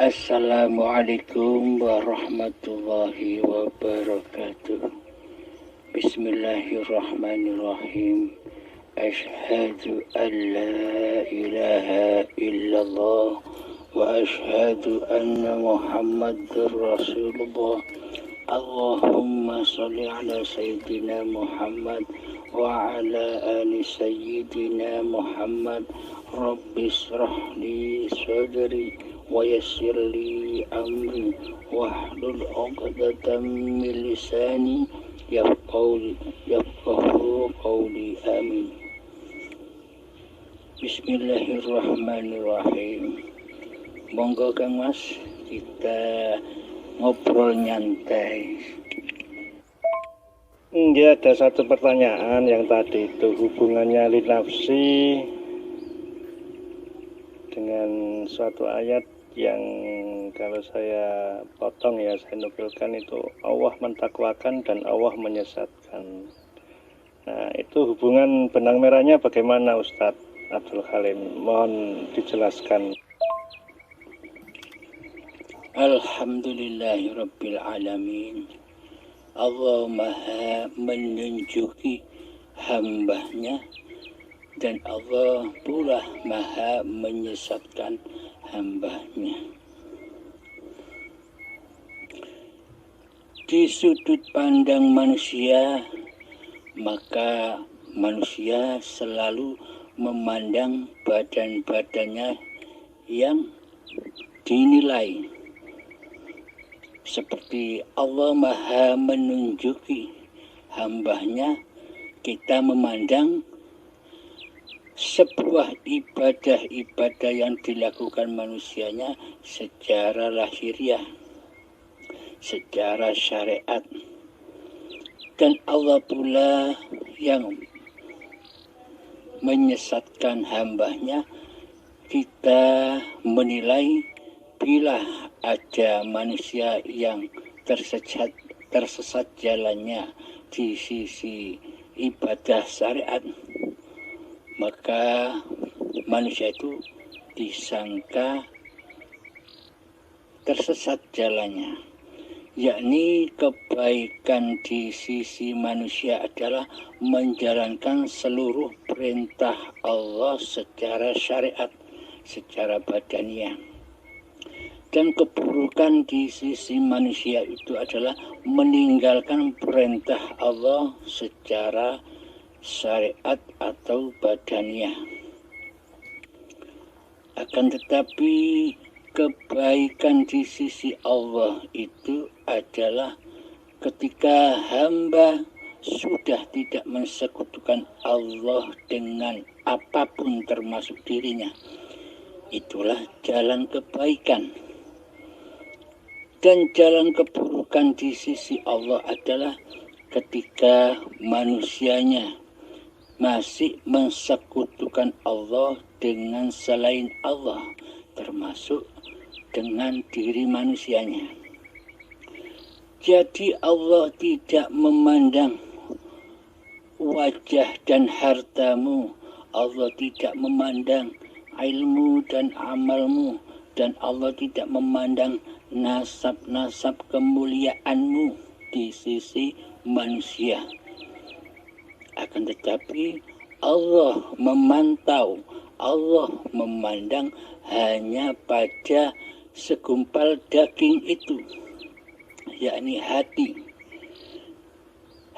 Assalamualaikum warahmatullahi wabarakatuh. Bismillahirrahmanirrahim. Ashhadu an la ilaha illallah wa ashhadu anna Muhammadar Rasulullah. Allahumma salli ala Sayyidina Muhammad wa ala ali Sayyidina Muhammad. Rabbi shrah li sadri wa yassir li amri wahlul 'uqdatam min lisani yafqahu qawli. Amin. Bismillahirrahmanirrahim. Monggo Kang Mas, kita ngobrol nyantai. Ini ada satu pertanyaan yang tadi itu hubungannya linafsi dengan suatu ayat yang kalau saya potong ya, saya nukilkan itu Allah mentakwakan dan Allah menyesatkan. Nah, itu hubungan benang merahnya bagaimana Ustadz Abdul Halim? Mohon dijelaskan. Alhamdulillahirabbil alamin. Allah Maha menunjuki hambanya dan Allah pula Maha menyesatkan hambanya. Di sudut pandang manusia, maka manusia selalu memandang badan-badannya yang dinilai. Seperti Allah Maha menunjuki hambanya, kita memandang sebuah ibadah-ibadah yang dilakukan manusianya secara lahiriah, secara syariat. Dan Allah pula yang menyesatkan hambanya. Kita menilai bila ada manusia yang tersesat jalannya di sisi ibadah syariat, maka manusia itu disangka tersesat jalannya. Yakni kebaikan di sisi manusia adalah menjalankan seluruh perintah Allah secara syariat, secara badaniah. Dan keburukan di sisi manusia itu adalah meninggalkan perintah Allah secara syariat atau badaniah. Akan tetapi kebaikan di sisi Allah itu adalah ketika hamba sudah tidak mensekutukan Allah dengan apapun termasuk dirinya. Itulah jalan kebaikan. Dan jalan keburukan di sisi Allah adalah ketika manusianya masih mensekutukan Allah dengan selain Allah, termasuk dengan diri manusianya. Jadi Allah tidak memandang wajah dan hartamu, Allah tidak memandang ilmu dan amalmu, dan Allah tidak memandang nasab-nasab kemuliaanmu di sisi manusia. Akan tetapi Allah memantau, Allah memandang hanya pada segumpal daging itu, yakni hati.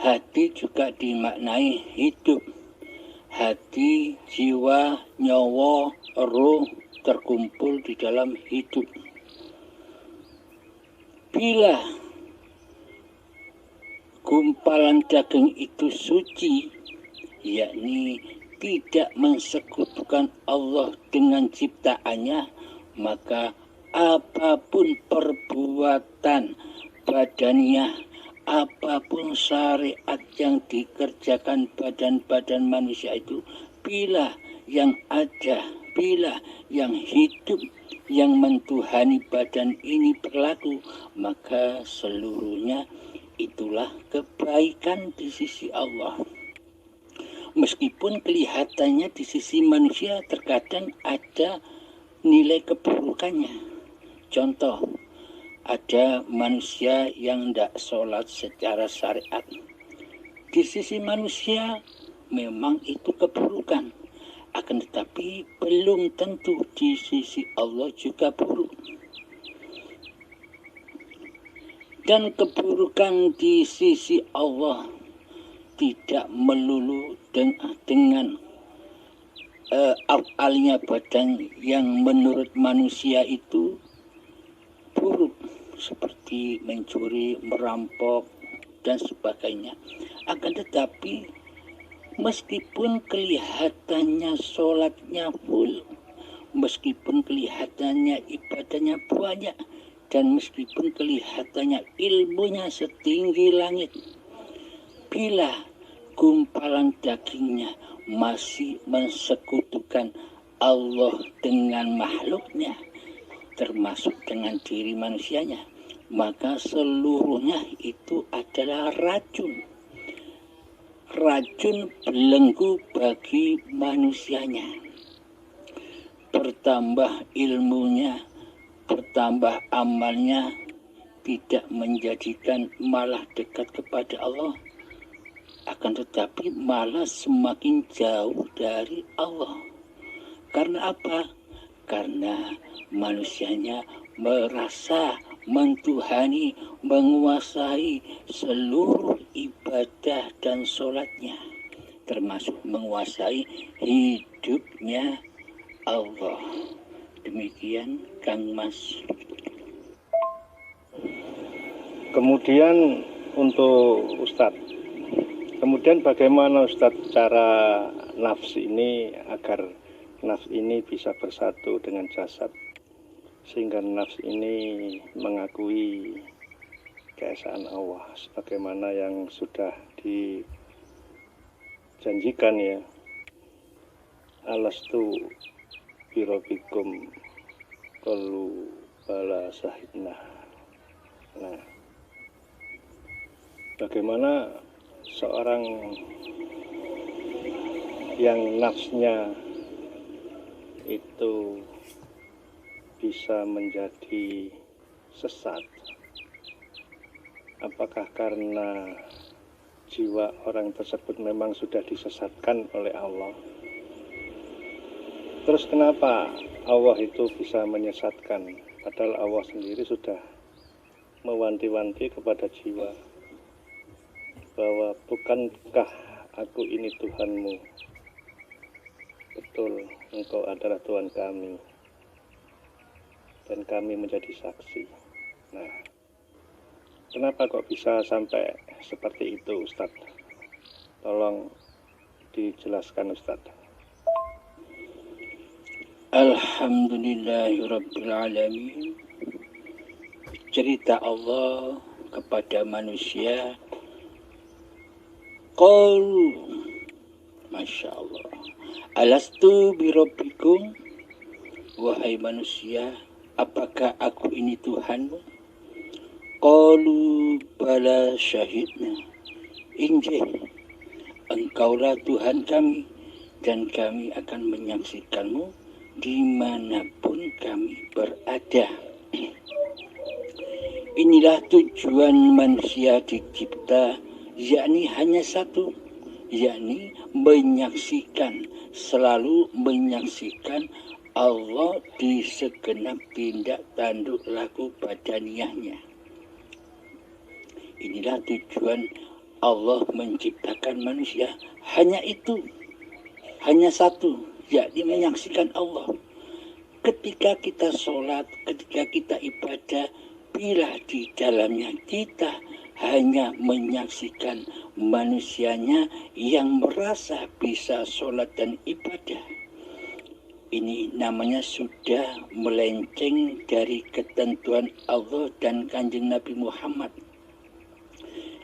Hati juga dimaknai hidup. Hati, jiwa, nyawa, roh terkumpul di dalam hidup. Bila gumpalan daging itu suci, yakni tidak mensekutukan Allah dengan ciptaannya, maka apapun perbuatan badaniah, apapun syariat yang dikerjakan badan-badan manusia itu, bila yang ada, bila yang hidup, yang mentuhani badan ini berlaku, maka seluruhnya itulah kebaikan di sisi Allah. Meskipun kelihatannya di sisi manusia terkadang ada nilai keburukannya. contoh, ada manusia yang tidak sholat secara syariat. Di sisi manusia memang itu keburukan, akan tetapi belum tentu di sisi Allah juga buruk. Dan keburukan di sisi Allah tidak melulu dengan afalnya badan yang menurut manusia itu buruk, seperti mencuri, merampok, dan sebagainya. Akan tetapi meskipun kelihatannya sholatnya full, meskipun kelihatannya ibadahnya banyak, dan meskipun kelihatannya ilmunya setinggi langit, bila gumpalan dagingnya masih mensekutukan Allah dengan makhluknya, termasuk dengan diri manusianya, maka seluruhnya itu adalah racun. Racun belenggu bagi manusianya. Bertambah ilmunya, bertambah amalnya, tidak menjadikan malah dekat kepada Allah, akan tetapi malah semakin jauh dari Allah. Karena apa? Karena manusianya merasa mentuhani, menguasai seluruh ibadah dan sholatnya, termasuk menguasai hidupnya Allah. Demikian Kang Mas. Kemudian untuk Ustadz, kemudian bagaimana Ustadz cara nafs ini agar nafs ini bisa bersatu dengan jasad, sehingga nafs ini mengakui keesaan Allah sebagaimana yang sudah dijanjikan ya, alastu birobikum qalu bala sahidna. Nah, bagaimana seorang yang nafsnya itu bisa menjadi sesat? Apakah karena jiwa orang tersebut memang sudah disesatkan oleh Allah? Terus kenapa Allah itu bisa menyesatkan? Padahal Allah sendiri sudah mewanti-wanti kepada jiwa bahwa bukankah aku ini Tuhanmu? Betul, engkau adalah Tuhan kami, dan kami menjadi saksi. Nah, kenapa kok bisa sampai seperti itu, Ustadz? Tolong dijelaskan, Ustadz. Alhamdulillahirrabbilalamin. Cerita Allah kepada manusia. Qalu, Masya Allah, alastu birabbikum, wahai manusia, apakah aku ini Tuhanmu? Qalu bala syahidna, injih, engkaulah Tuhan kami, dan kami akan menyaksikanmu dimanapun kami berada. Inilah tujuan manusia dicipta, yakni hanya satu, yakni menyaksikan, selalu menyaksikan Allah di segenap tindak tanduk laku badaniahnya. Inilah tujuan Allah menciptakan manusia, hanya itu, hanya satu, yakni menyaksikan Allah. Ketika kita sholat, ketika kita ibadah, bila di dalamnya kita hanya menyaksikan manusianya yang merasa bisa sholat dan ibadah, ini namanya sudah melenceng dari ketentuan Allah dan Kanjeng Nabi Muhammad.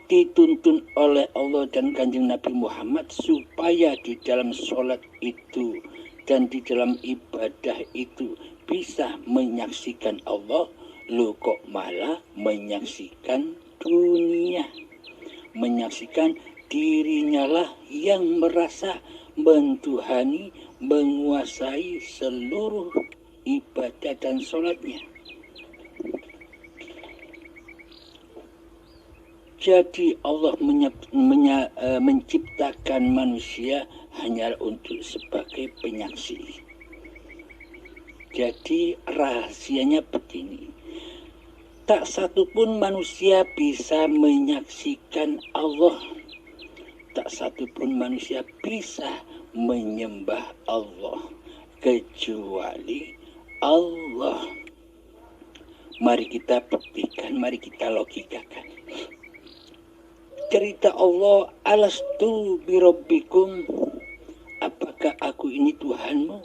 Dituntun oleh Allah dan Kanjeng Nabi Muhammad supaya di dalam sholat itu dan di dalam ibadah itu bisa menyaksikan Allah, lu kok malah menyaksikan dunia, menyaksikan dirinya lah yang merasa mentuhani, menguasai seluruh ibadah dan sholatnya. Jadi Allah menciptakan manusia hanya untuk sebagai penyaksi. Jadi rahasianya begini. Tak satu pun manusia bisa menyaksikan Allah. Tak satu pun manusia bisa menyembah Allah kecuali Allah. Mari kita buktikan, mari kita logikakan. Cerita Allah, alastu birabbikum, apakah aku ini Tuhanmu,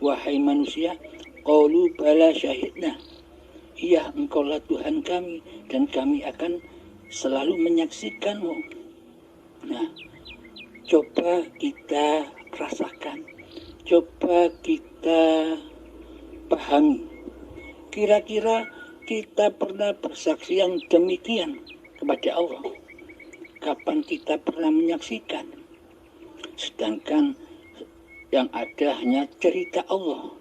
wahai manusia? Qalu bala syahidna, iya engkaulah Tuhan kami dan kami akan selalu menyaksikanmu. Nah, coba kita rasakan, coba kita pahami, kira-kira kita pernah bersaksi yang demikian kepada Allah? Kapan kita pernah menyaksikan? Sedangkan yang ada hanya cerita Allah.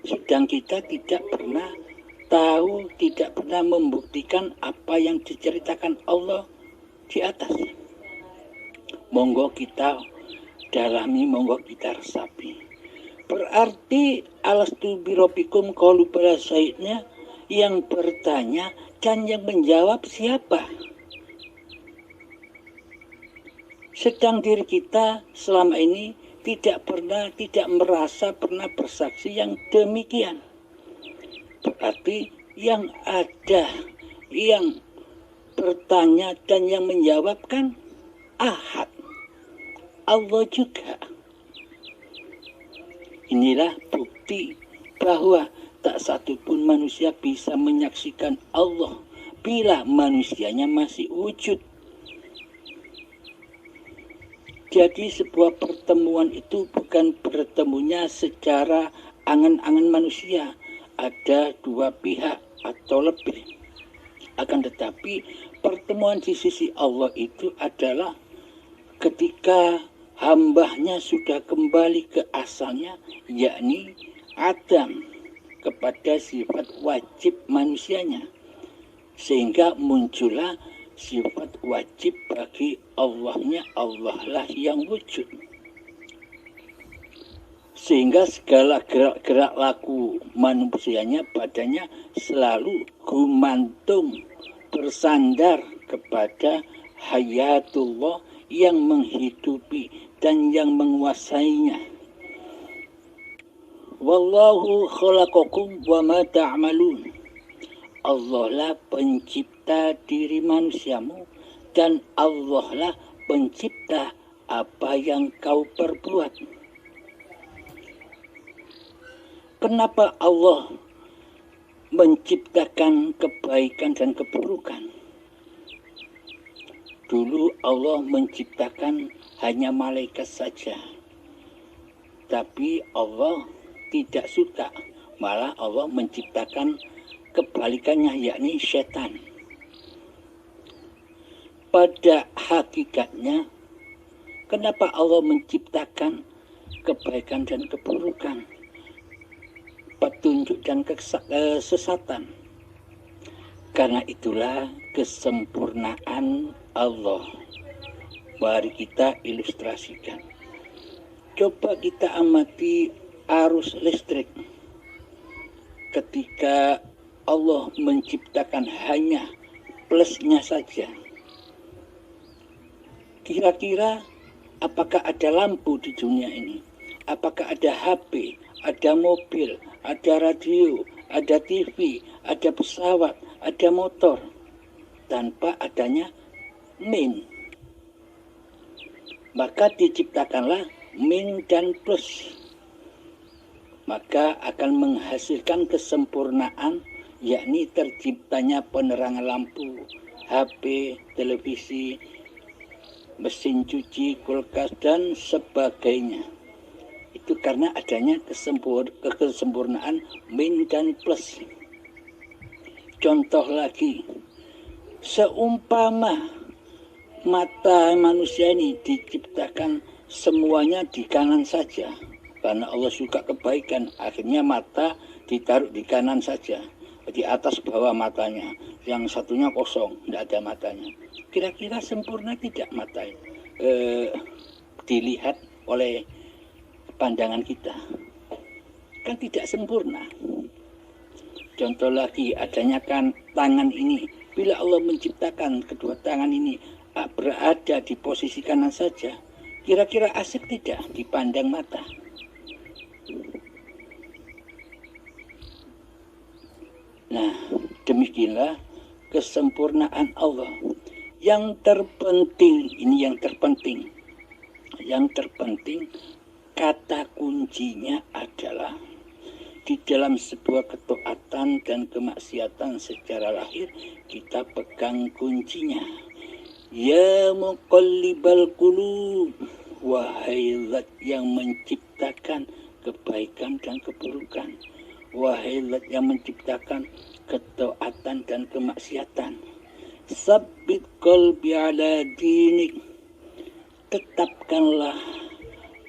Sedang kita tidak pernah tahu, tidak pernah membuktikan apa yang diceritakan Allah di atas. Monggo kita dalami, monggo kita resapi. Berarti alastu birabbikum qalu bala syahidna, yang bertanya dan yang menjawab siapa? Sedang diri kita selama ini tidak merasa pernah bersaksi yang demikian. Berarti yang ada, yang bertanya dan yang menjawabkan Ahad, Allah juga. Inilah bukti bahwa tak satu pun manusia bisa menyaksikan Allah bila manusianya masih wujud. Jadi sebuah pertemuan itu bukan bertemunya secara angan-angan manusia. Ada dua pihak atau lebih. Akan tetapi pertemuan di sisi Allah itu adalah ketika hambanya sudah kembali ke asalnya, yakni Adam, kepada sifat wajib manusianya. Sehingga muncullah sifat wajib bagi Allahnya, Allah lah yang wujud. Sehingga segala gerak-gerak laku manusianya padanya selalu gumantung, bersandar kepada hayatullah yang menghidupi dan yang menguasainya. Wallahu khalaqakum wa ma ta'malun. Allah lah pencipta diri manusiamu dan Allah lah pencipta apa yang kau perbuat. Kenapa Allah menciptakan kebaikan dan keburukan? Dulu Allah menciptakan hanya malaikat saja. Tapi Allah tidak suka. Malah Allah menciptakan kebalikannya, yakni setan. Pada hakikatnya, kenapa Allah menciptakan kebaikan dan keburukan, petunjuk dan kesesatan? Karena itulah kesempurnaan Allah. Mari kita ilustrasikan. Coba kita amati arus listrik. Ketika Allah menciptakan hanya plusnya saja, kira-kira apakah ada lampu di dunia ini? Apakah ada HP, ada mobil, ada radio, ada TV, ada pesawat, ada motor, tanpa adanya min? Maka diciptakanlah min dan plus. Maka akan menghasilkan kesempurnaan, yakni terciptanya penerangan lampu, HP, televisi, mesin cuci, kulkas, dan sebagainya. Itu karena adanya kesempurnaan min dan plus. Contoh lagi, seumpama mata manusia ini diciptakan semuanya di kanan saja, karena Allah suka kebaikan, akhirnya mata ditaruh di kanan saja. Di atas bawah matanya, yang satunya kosong, tidak ada matanya. Kira-kira sempurna tidak mata dilihat oleh pandangan kita? Kan tidak sempurna. Contoh lagi, adanya kan tangan ini. Bila Allah menciptakan kedua tangan ini berada di posisi kanan saja, kira-kira asik tidak dipandang mata? Nah, demikianlah kesempurnaan Allah. Yang terpenting, ini yang terpenting. Yang terpenting, kata kuncinya adalah di dalam sebuah ketaatan dan kemaksiatan secara lahir, kita pegang kuncinya. Ya muqallibal qulub, wahai zat yang menciptakan kebaikan dan keburukan, wahai zat yang menciptakan ketaatan dan kemaksiatan, sabbit qalbi ala dinik, tetapkanlah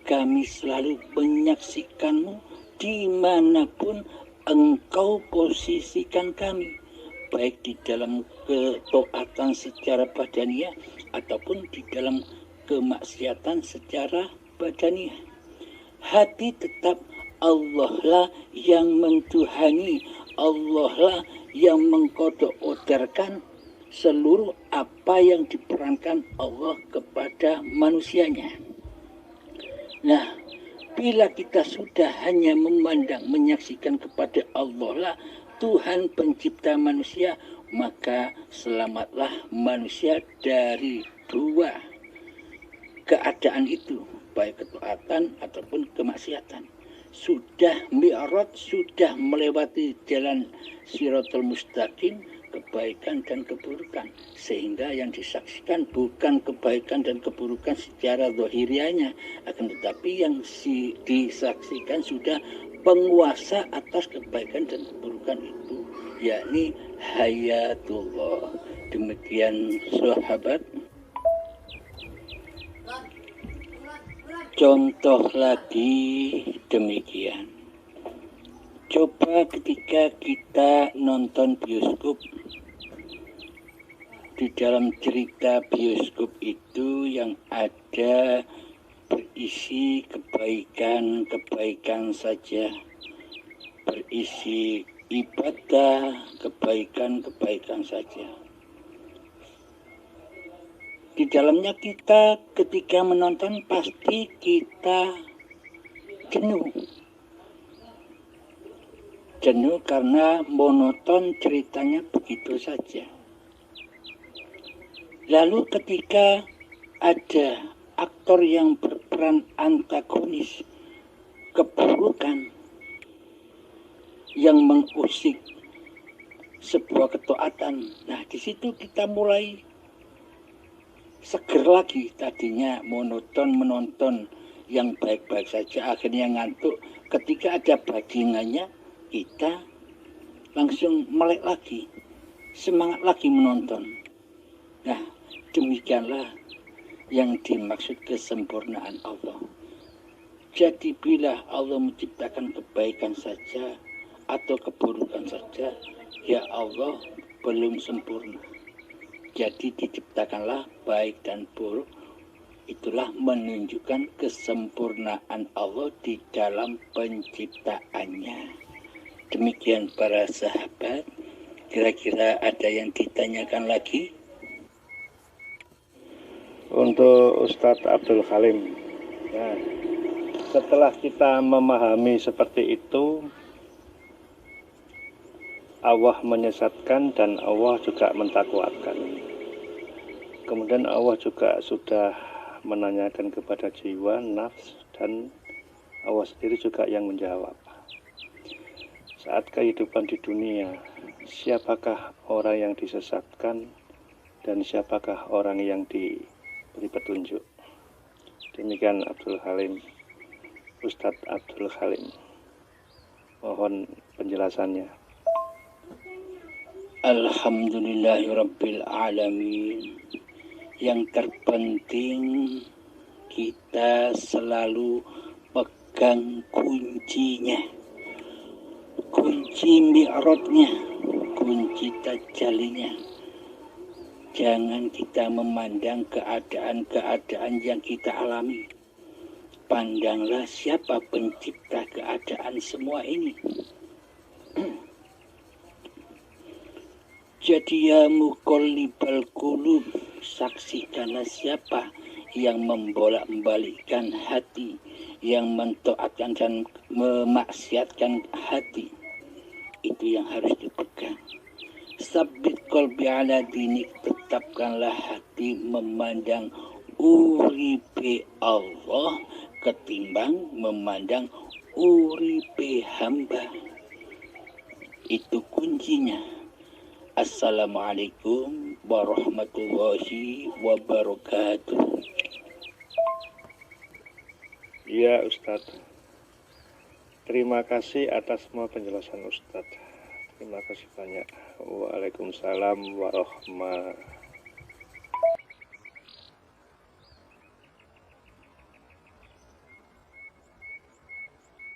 kami selalu menyaksikanmu dimanapun engkau posisikan kami, baik di dalam ketaatan secara badaniah ataupun di dalam kemaksiatan secara badaniah. Hati tetap Allah lah yang mentuhani, Allah lah yang mengkodok-kodarkan seluruh apa yang diperankan Allah kepada manusianya. Nah, bila kita sudah hanya memandang, menyaksikan kepada Allah lah Tuhan pencipta manusia, maka selamatlah manusia dari dua keadaan itu, baik ketaatan ataupun kemaksiatan. Sudah mi'raj, sudah melewati jalan Shiratal Mustaqim, kebaikan dan keburukan, sehingga yang disaksikan bukan kebaikan dan keburukan secara zahirianya, akan tetapi yang disaksikan sudah penguasa atas kebaikan dan keburukan itu, yakni hayatullah. Demikian sahabat. Contoh lagi demikian. Coba ketika kita nonton bioskop, di dalam cerita bioskop itu yang ada berisi kebaikan-kebaikan saja, berisi ibadah, kebaikan-kebaikan saja. Di dalamnya kita ketika menonton pasti kita jenuh. Jenuh karena monoton ceritanya begitu saja. Lalu ketika ada aktor yang berperan antagonis keburukan yang mengusik sebuah ketaatan, nah di situ kita mulai seger lagi. Tadinya monoton menonton yang baik-baik saja, akhirnya ngantuk. Ketika ada bajingannya, kita langsung melek lagi, semangat lagi menonton. Nah, demikianlah yang dimaksud kesempurnaan Allah. Jadi bila Allah menciptakan kebaikan saja atau keburukan saja, ya Allah belum sempurna. Jadi diciptakanlah baik dan buruk. Itulah menunjukkan kesempurnaan Allah di dalam penciptaannya. Demikian para sahabat. Kira-kira ada yang ditanyakan lagi? Untuk Ustadz Abdul Halim, nah, setelah kita memahami seperti itu, Allah menyesatkan dan Allah juga mentakwakan. Kemudian Allah juga sudah menanyakan kepada jiwa, nafs, dan Allah sendiri juga yang menjawab. Saat kehidupan di dunia, siapakah orang yang disesatkan dan siapakah orang yang diberi petunjuk? Demikian Abdul Halim, Ustadz Abdul Halim. Mohon penjelasannya. Alhamdulillahirabbil alamin. Yang terpenting kita selalu pegang kuncinya, kunci mi'rajnya, kunci tajalinya. Jangan kita memandang keadaan-keadaan yang kita alami. Pandanglah siapa pencipta keadaan semua ini. Jadi ya muqallibal qulub, saksikanlah siapa yang membolak-balikkan hati, yang mentaatkan dan memaksiatkan hati. Itu yang harus dipegang. Sabbit qalbi ala dinik, tetapkanlah hati memandang uripe Allah ketimbang memandang uripe hamba. Itu kuncinya. Assalamualaikum warahmatullahi wabarakatuh. Iya Ustadz, terima kasih atas semua penjelasan Ustadz. Terima kasih banyak. Waalaikumsalam warahmatullahi wabarakatuh.